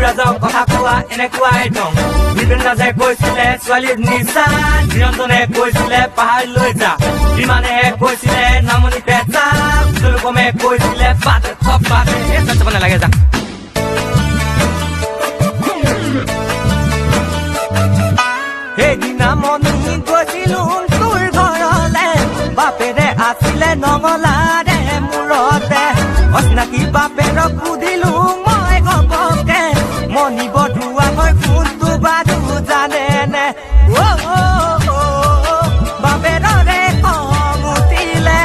ৰাজক কথা কোৱা এনেকুৱাই ধং বিপিন ৰাজাই কৈছিলে ছোৱালীৰ নিচা নিৰঞ্জনে কৈছিলে পাহাৰ লৈ যা বিমানেহে কৈছিলে নামনিতে যা লোকমে কৈছিলে বাটে থপ বাটে চাব নালাগে যা সেইদিনা মনি গৈছিলো তোৰ ঘৰলে বাপেৰে আছিলে নঙলাৰে মূৰতে অচিনাকি বাপেৰক সুধিলো মই ঘপকে মনি বধুৱা মই কোনটো বাদু জানে নে বাপেৰৰে খং উঠিলে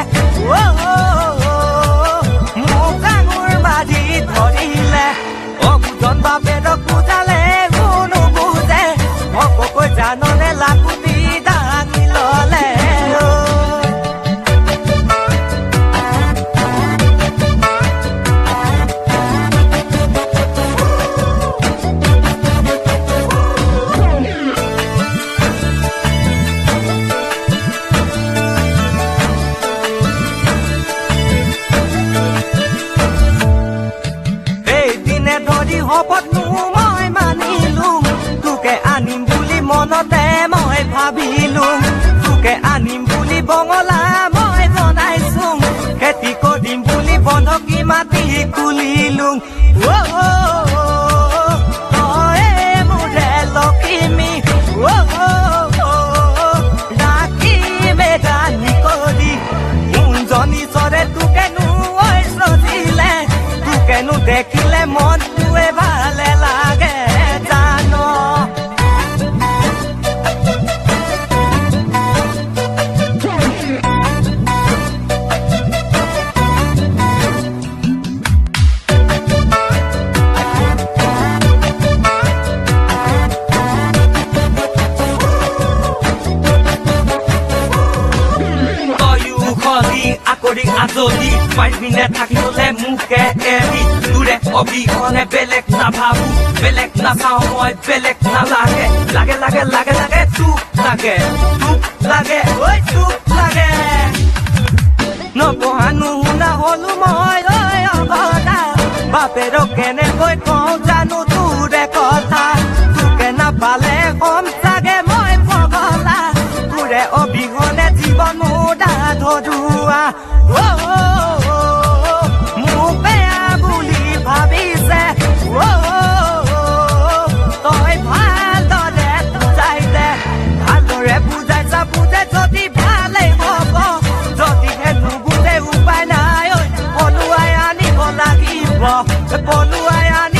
মোক ডাঙৰ বাজি ধৰিলে অবুজন বাপেৰক বুজালে কোনো বুজে অকৈ জাননে লাকুটি দাঙি ললে শপতনো মই মানিলো তোকে আনিম বুলি মনতে মই ভাবিলো তোকে আনিম বুলি বঙলা মই জনাইছো খেতি কৰিম বুলি বন্ধকী মাটি খুলিলো তই মোৰে লখিমী ৰাখিমে ৰাণী কৰি কোনজনী চৰে তোকেনো সজিলে তোকেনো দেখিলে মন ভালে লাগে জানো আকৰি আজলি পাৰিবিনে থাকিলে মুখে এৰি তোৰে অবিহনে বেলেগ নাভাবো বেলেগ নাচাও মই বেলেগ নালাগে লাগে লাগে লাগে লাগে তোক লাগে ঐ তোক লাগে নপঢ়ানো শুনা হলো মই ঐ অভদা বাপেৰক কেনেকৈ কওঁ জানো তোৰে কথা তোকে নাপালে কম চাগে মই পগলা তোৰে অবিহনে জীৱন মোৰ ধৰুৱা মোক বেয়া বুলি ভাবিছে তই ভালদৰে বুজাই দে ভালদৰে বুজাইছা বুজে যদি ভালেই হ'ব যদিহে নুবুজে উপায় নাই পলুৱাই আনিব লাগিব পলুৱাই আনি